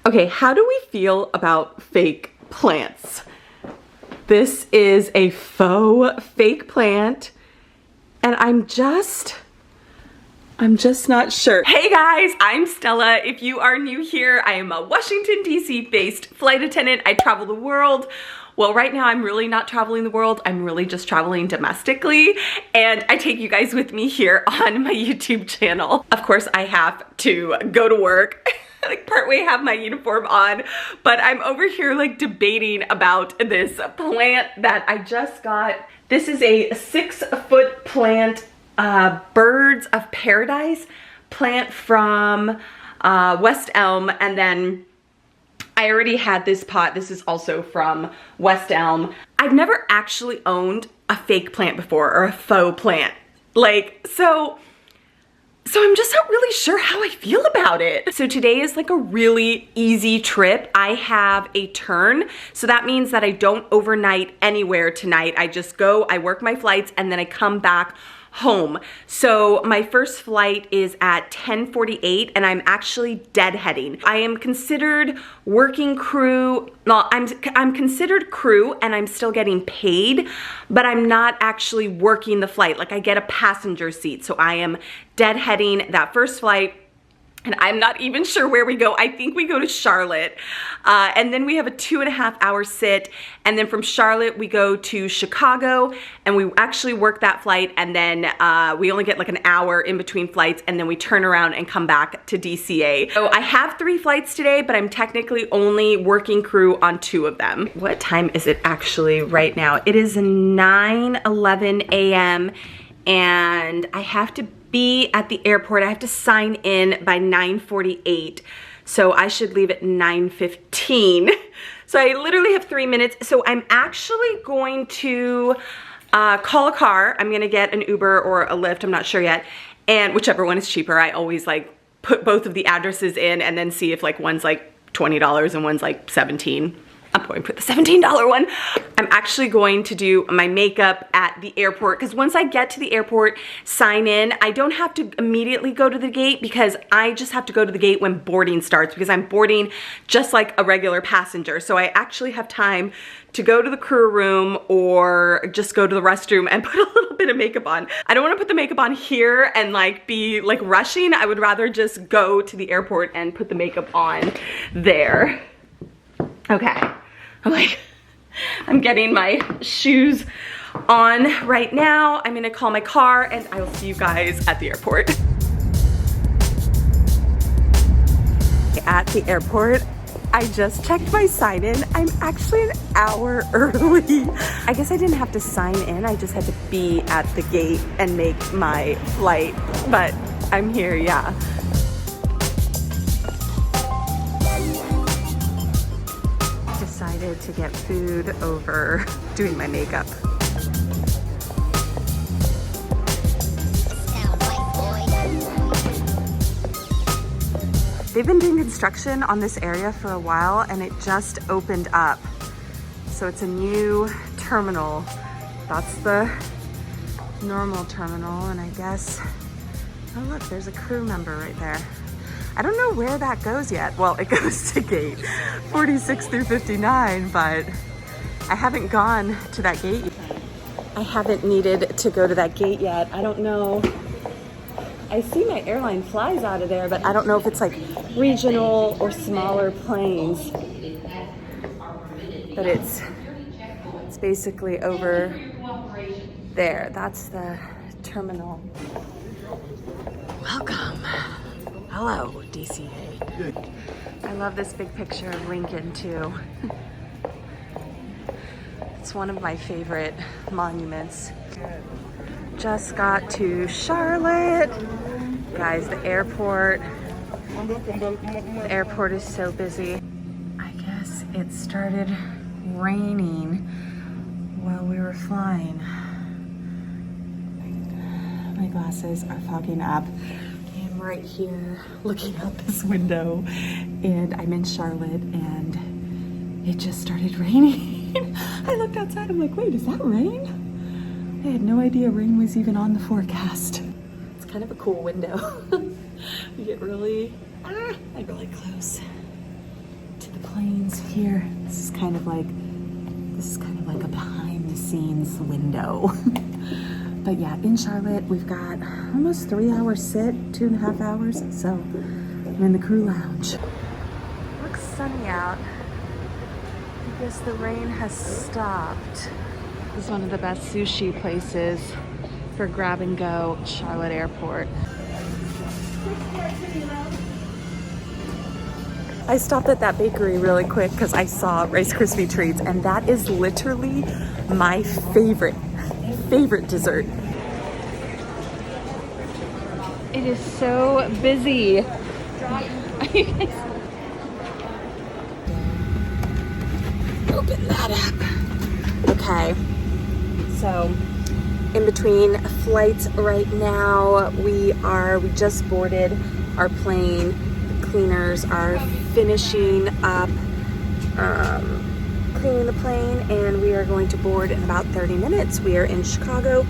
Okay, how do we feel about fake plants? This is a faux fake plant, and I'm just not sure. Hey guys, I'm Stella. If you are new here, I am a Washington, D.C. based flight attendant. I travel the world. Well, right now I'm really not traveling the world. I'm really just traveling domestically, and I take you guys with me here on my YouTube channel. Of course, I have to go to work. Like partway have my uniform on, but I'm over here like debating about this plant that I just got. This is a 6-foot plant, Birds of Paradise plant from West Elm, and then I already had this pot. This is also from West Elm. I've never actually owned a fake plant before, or a faux plant. Like, so I'm just not really sure how I feel about it. So today is like a really easy trip. I have a turn, so that means that I don't overnight anywhere tonight. I just go, I work my flights, and then I come back home. So my first flight is at 10:48, and I'm actually deadheading. I am considered working crew. Well, I'm considered crew, and I'm still getting paid, but I'm not actually working the flight. Like, I get a passenger seat, so I am deadheading that first flight. And I'm not even sure where we go. I think we go to Charlotte. And then we have a 2.5-hour sit. And then from Charlotte, we go to Chicago. And we actually work that flight. And then we only get like an hour in between flights. And then we turn around and come back to DCA. So I have 3 flights today, but I'm technically only working crew on 2 of them. What time is it actually right now? It is 9:11 a.m. And I have to be at the airport. I have to sign in by 9:48, so I should leave at 9:15. So I literally have 3 minutes. So I'm actually going to call a car. I'm gonna get an Uber or a Lyft, I'm not sure yet, and whichever one is cheaper. I always like put both of the addresses in and then see if like one's like $20 and one's like $17. I'm going for the $17 one. I'm actually going to do my makeup at the airport, because once I get to the airport, sign in, I don't have to immediately go to the gate, because I just have to go to the gate when boarding starts, because I'm boarding just like a regular passenger. So I actually have time to go to the crew room or just go to the restroom and put a little bit of makeup on. I don't want to put the makeup on here and like be like rushing. I would rather just go to the airport and put the makeup on there. Okay, I'm getting my shoes on right now. I'm gonna call my car, and I will see you guys at the airport. At the airport, I just checked my sign-in. I'm actually an hour early. I guess I didn't have to sign in. I just had to be at the gate and make my flight, but I'm here, yeah. Decided to get food over doing my makeup. They've been doing construction on this area for a while, and it just opened up. So it's a new terminal. That's the normal terminal, and I guess, oh look, there's a crew member right there. I don't know where that goes yet. Well, it goes to gate 46 through 59, but I haven't gone to that gate yet. I haven't needed to go to that gate yet. I don't know. I see my airline flies out of there, but I don't know if it's like regional or smaller planes. But it's basically over there. That's the terminal. Welcome. Hello, DCA. Good. I love this big picture of Lincoln too. It's one of my favorite monuments. Just got to Charlotte. Guys, the airport is so busy. I guess it started raining while we were flying. My glasses are fogging up. Right here looking out this window, and I'm in Charlotte, and it just started raining. I looked outside, I'm like, wait, is that rain? I had no idea rain was even on the forecast. It's kind of a cool window. You get really close. the planes here. This is kind of like a behind the scenes window. But yeah, in Charlotte, we've got almost 3 hours sit, 2.5 hours. So I'm in the crew lounge. Looks sunny out. I guess the rain has stopped. This is one of the best sushi places for grab and go at Charlotte Airport. I stopped at that bakery really quick because I saw Rice Krispie treats, and that is literally my favorite dessert. It is so busy. Open that up. Okay, so in between flights right now, we just boarded our plane. The cleaners are finishing up cleaning the plane, and we are going to board in about 30 minutes. We are in Chicago,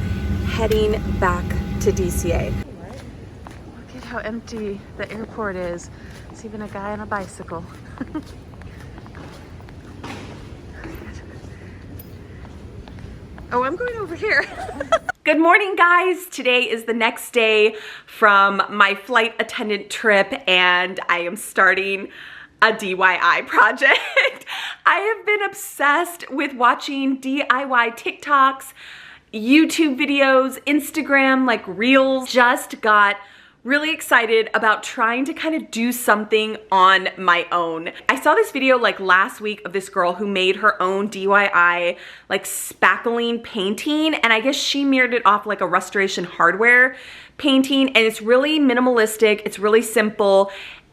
heading back to DCA. Look at how empty the airport is. There's even a guy on a bicycle. Oh, I'm going over here. Good morning, guys. Today is the next day from my flight attendant trip, and I am starting a DIY project. I have been obsessed with watching DIY TikToks, YouTube videos, Instagram, like Reels. Just got really excited about trying to kind of do something on my own. I saw this video like last week of this girl who made her own DIY like spackling painting, and I guess she mirrored it off like a Restoration Hardware painting, and it's really minimalistic, it's really simple,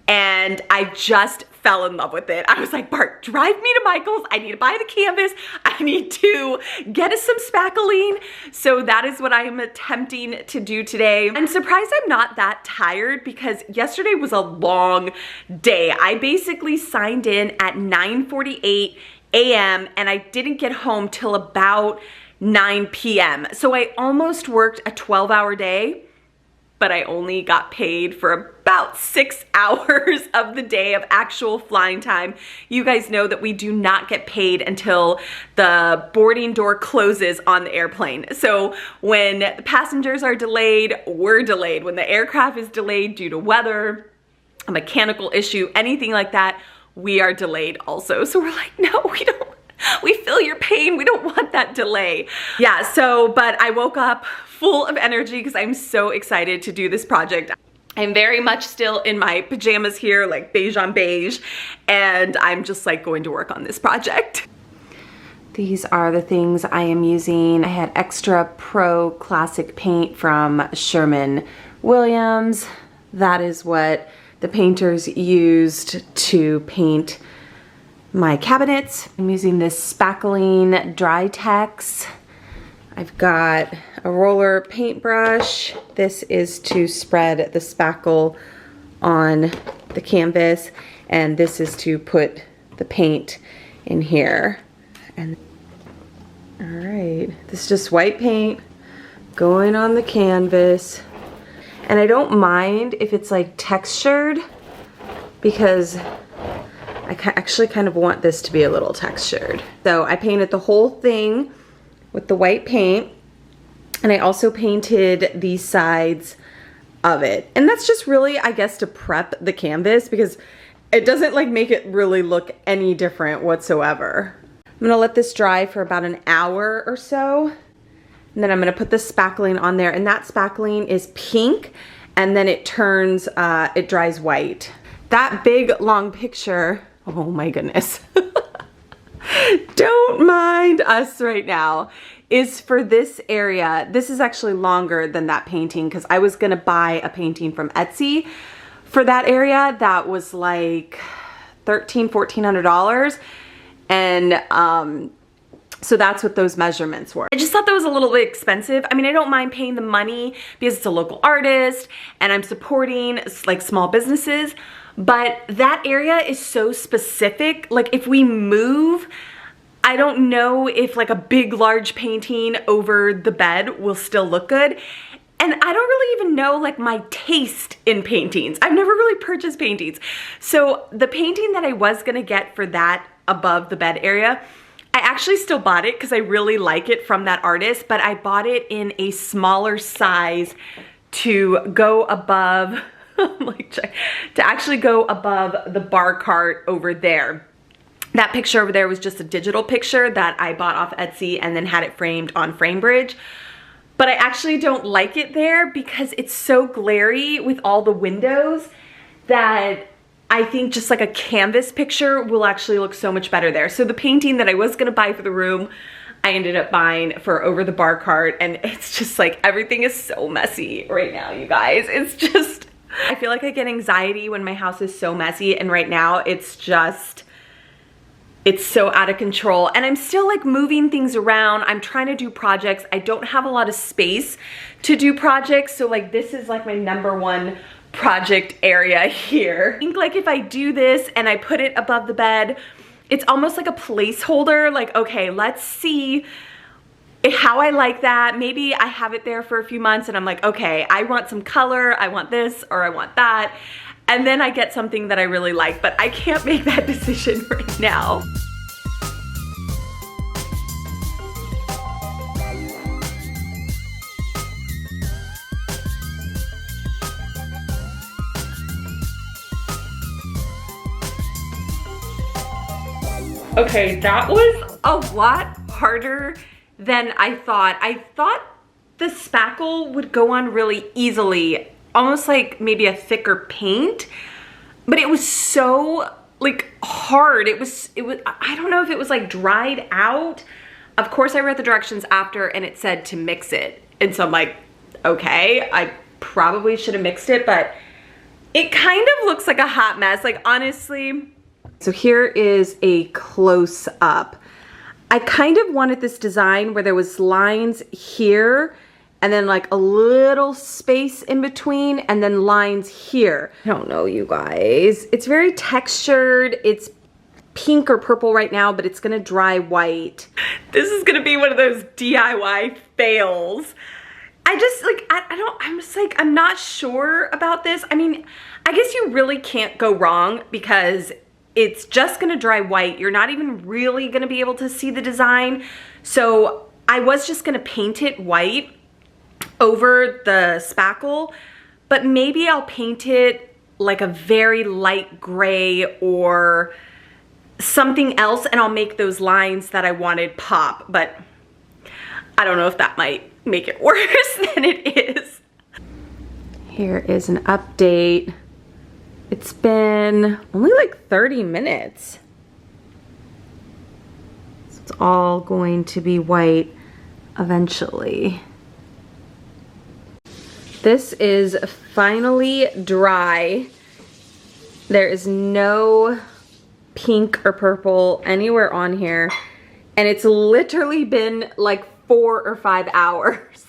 and I just fell in love with it. I was like, Bart, drive me to Michael's. I need to buy the canvas. I need to get us some spackling. So that is what I am attempting to do today. I'm surprised I'm not that tired because yesterday was a long day. I basically signed in at 9:48 a.m. and I didn't get home till about 9 p.m. So I almost worked a 12-hour day, but I only got paid for about 6 hours of the day of actual flying time. You guys know that we do not get paid until the boarding door closes on the airplane. So when the passengers are delayed, we're delayed. When the aircraft is delayed due to weather, a mechanical issue, anything like that, we are delayed also. So we're like, no, we feel your pain. We don't want that delay. Yeah, so, but I woke up full of energy because I'm so excited to do this project. I'm very much still in my pajamas here, like beige on beige, and I'm just like going to work on this project. These are the things I am using. I had extra pro classic paint from Sherwin-Williams. That is what the painters used to paint my cabinets. I'm using this spackling dry tex. I've got a roller paintbrush. This is to spread the spackle on the canvas, and this is to put the paint in here. And all right, this is just white paint going on the canvas. And I don't mind if it's like textured because I actually kind of want this to be a little textured. So I painted the whole thing with the white paint, and I also painted the sides of it. And that's just really, I guess, to prep the canvas because it doesn't like make it really look any different whatsoever. I'm gonna let this dry for about an hour or so, and then I'm gonna put the spackling on there, and that spackling is pink, and then it turns, it dries white. That big long picture, oh my goodness. Don't mind us right now, is for this area. This is actually longer than that painting because I was gonna buy a painting from Etsy for that area that was like $1,400, and so that's what those measurements were. I just thought that was a little bit expensive. I mean, I don't mind paying the money because it's a local artist and I'm supporting like small businesses, but that area is so specific. Like if we move, I don't know if like a big large painting over the bed will still look good. And I don't really even know like my taste in paintings. I've never really purchased paintings. So the painting that I was gonna get for that above the bed area, I actually still bought it because I really like it from that artist, but I bought it in a smaller size to go above, like to actually go above the bar cart over there. That picture over there was just a digital picture that I bought off Etsy and then had it framed on FrameBridge. But I actually don't like it there because it's so glary with all the windows that I think just like a canvas picture will actually look so much better there. So the painting that I was gonna buy for the room, I ended up buying for over the bar cart, and it's just like everything is so messy right now, you guys. It's just, I feel like I get anxiety when my house is so messy, and right now it's just, it's so out of control. And I'm still like moving things around. I'm trying to do projects. I don't have a lot of space to do projects. So like this is like my #1 project area here. I think like if I do this and I put it above the bed, it's almost like a placeholder. Like, okay, let's see how I like that. Maybe I have it there for a few months and I'm like, okay, I want some color. I want this or I want that. And then I get something that I really like, but I can't make that decision right now. Okay, that was a lot harder than I thought. I thought the spackle would go on really easily, almost like maybe a thicker paint, but it was so like hard. It was, I don't know if it was like dried out. Of course I read the directions after and it said to mix it. And so I'm like, okay, I probably should have mixed it, but it kind of looks like a hot mess. Like honestly. So here is a close up. I kind of wanted this design where there was lines here and then like a little space in between and then lines here. I don't know, you guys. It's very textured. It's pink or purple right now, but it's gonna dry white. This is gonna be one of those DIY fails. I just like, I'm just like, I'm not sure about this. I mean, I guess you really can't go wrong because it's just gonna dry white. You're not even really gonna be able to see the design. So I was just gonna paint it white over the spackle, but maybe I'll paint it like a very light gray or something else and I'll make those lines that I wanted pop, but I don't know if that might make it worse than it is. Here is an update. It's been only like 30 minutes. So it's all going to be white eventually. This is finally dry. There is no pink or purple anywhere on here. And it's literally been like 4 or 5 hours.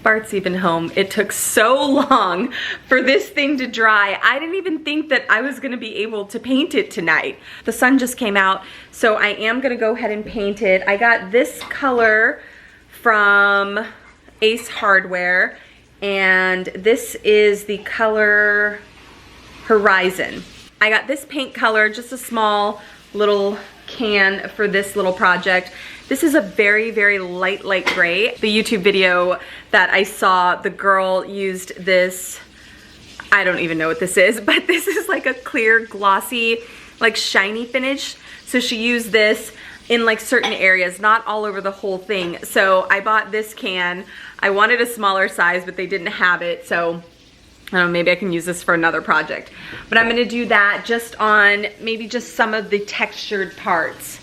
Bart's even home. It took so long for this thing to dry. I didn't even think that I was gonna be able to paint it tonight. The sun just came out, so I am gonna go ahead and paint it. I got this color from Ace Hardware, and this is the color Horizon. I got this paint color, just a small little can for this little project. This is a very, very light gray. The YouTube video that I saw, the girl used this, I don't even know what this is, but this is like a clear, glossy, like shiny finish. So she used this in like certain areas, not all over the whole thing. So I bought this can. I wanted a smaller size, but they didn't have it. So I don't know, maybe I can use this for another project. But I'm gonna do that just on maybe just some of the textured parts.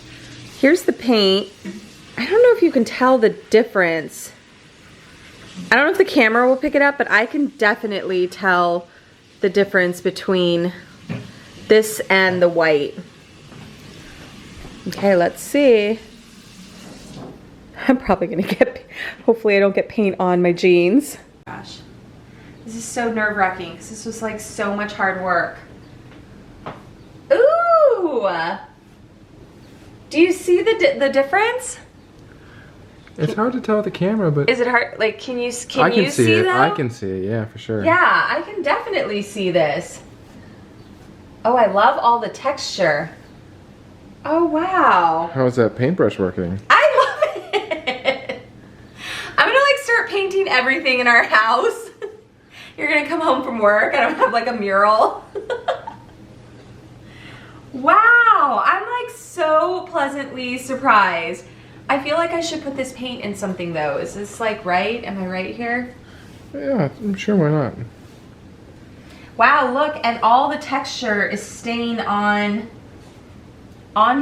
Here's the paint. I don't know if you can tell the difference. I don't know if the camera will pick it up, but I can definitely tell the difference between this and the white. Okay, let's see. I'm probably gonna get, hopefully I don't get paint on my jeans. Gosh, this is so nerve-wracking because this was like so much hard work. Ooh! Do you see the difference? It's hard to tell with the camera, but... Is it hard? Like, can you see it. though? I can see it, yeah, for sure. Yeah, I can definitely see this. Oh, I love all the texture. Oh, wow. How is that paintbrush working? I love it. I'm gonna like start painting everything in our house. You're gonna come home from work and I'm gonna have like a mural. Wow, I'm like so pleasantly surprised. I feel like I should put this paint in something though. Is this like right? Am I right here? Yeah, I'm sure, why not? Wow, look, and all the texture is staying on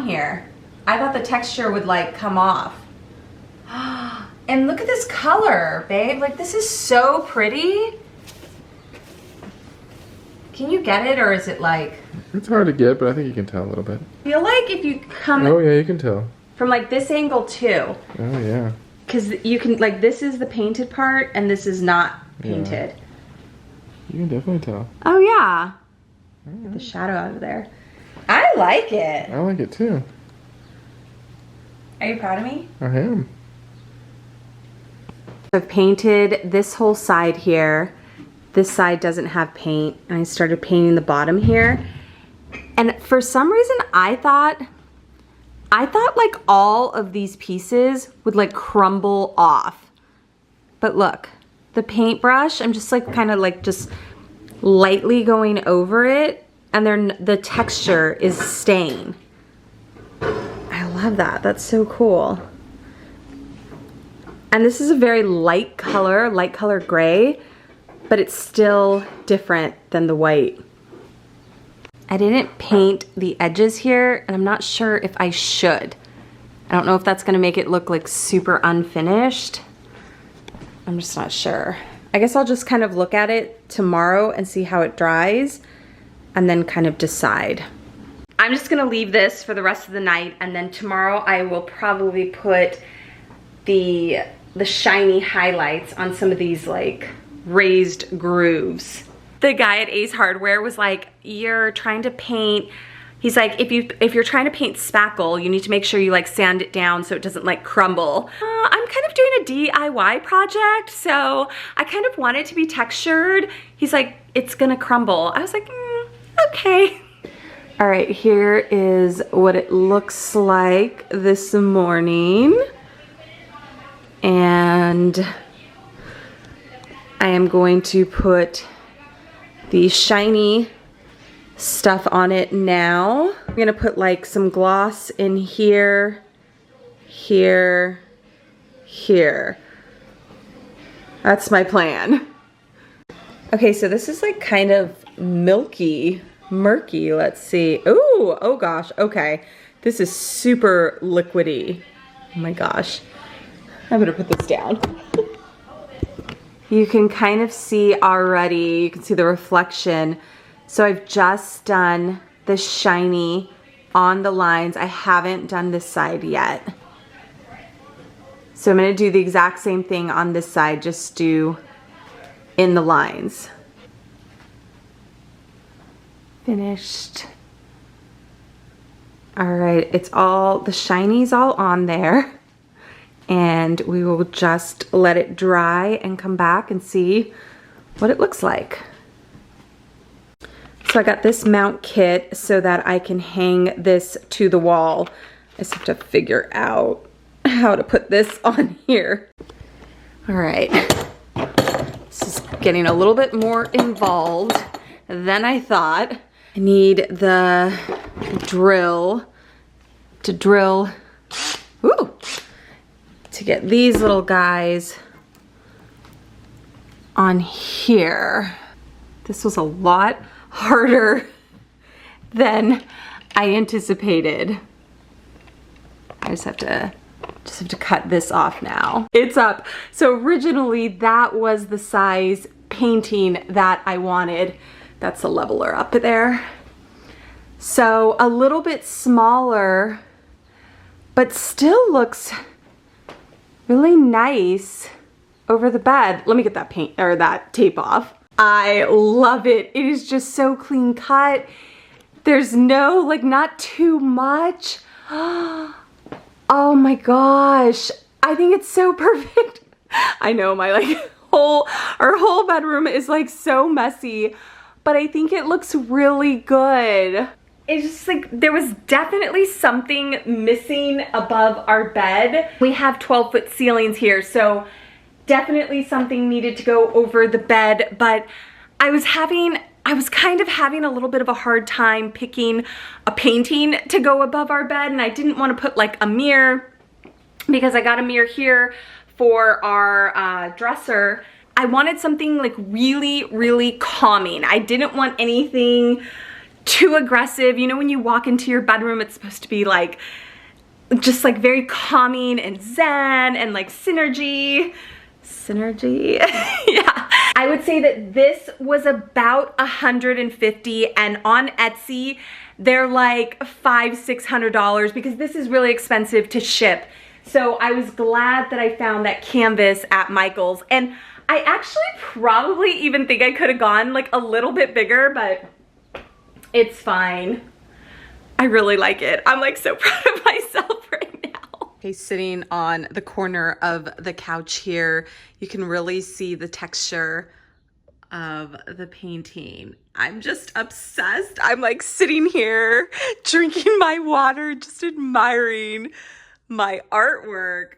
here. I thought the texture would like come off. And look at this color, babe. Like this is so pretty. Can you get it or is it like? It's hard to get, but I think you can tell a little bit. I feel like if you come. Oh yeah, you can tell. From like this angle too. Oh yeah. Because you can, like this is the painted part and this is not painted. Yeah. You can definitely tell. Oh yeah. Get the shadow out of there. I like it. I like it too. Are you proud of me? I am. I've painted this whole side here. This side doesn't have paint. And I started painting the bottom here. And for some reason I thought like all of these pieces would like crumble off. But look, the paintbrush, I'm just like kind of like just lightly going over it and then the texture is staying. I love that. That's so cool. And this is a very light color gray, but it's still different than the white. I didn't paint the edges here, and I'm not sure if I should. I don't know if that's gonna make it look like super unfinished. I'm just not sure. I guess I'll just kind of look at it tomorrow and see how it dries, and then kind of decide. I'm just gonna leave this for the rest of the night, and then tomorrow I will probably put the shiny highlights on some of these like raised grooves. The guy at Ace Hardware was like, you're trying to paint, he's like, if you're trying to paint spackle, you need to make sure you like sand it down so it doesn't like crumble. I'm kind of doing a DIY project, so I kind of want it to be textured. He's like, it's gonna crumble. I was like, okay. All right, here is what it looks like this morning. And I am going to put the shiny stuff on it now. I'm gonna put like some gloss in here, here, here. That's my plan. Okay, so this is like kind of murky. Let's see. Ooh, oh gosh, okay. This is super liquidy. Oh my gosh. I better put this down. You can kind of see already, you can see the reflection. So I've just done the shiny on the lines. I haven't done this side yet. So I'm gonna do the exact same thing on this side, just do in the lines. Finished. All right, it's all, the shiny's all on there. And we will just let it dry and come back and see what it looks like. So I got this mount kit so that I can hang this to the wall. I just have to figure out how to put this on here. All right, this is getting a little bit more involved than I thought. I need the drill to drill, ooh, to get these little guys on here. This was a lot harder than I anticipated. I just have to cut this off now. It's up. So originally that was the size painting that I wanted. That's the leveler up there. So a little bit smaller, but still looks really nice over the bed. Let me get that paint or that tape off. I love it. It is just so clean cut. There's no, like, not too much. Oh my gosh. I think it's so perfect. I know my like our whole bedroom is like so messy, but I think it looks really good. It's just like, there was definitely something missing above our bed. We have 12-foot ceilings here, so definitely something needed to go over the bed, but I was kind of having a little bit of a hard time picking a painting to go above our bed, and I didn't want to put like a mirror because I got a mirror here for our dresser. I wanted something like really, really calming. I didn't want anything too aggressive. You know, when you walk into your bedroom, it's supposed to be like, just like very calming and zen and like synergy. Yeah. I would say that this was about $150, and on Etsy, they're like $500–600 because this is really expensive to ship. So I was glad that I found that canvas at Michael's, and I actually probably even think I could have gone like a little bit bigger, but it's fine. I really like it. I'm like so proud of myself right now. Okay, sitting on the corner of the couch here, you can really see the texture of the painting. I'm just obsessed. I'm like sitting here drinking my water, just admiring my artwork.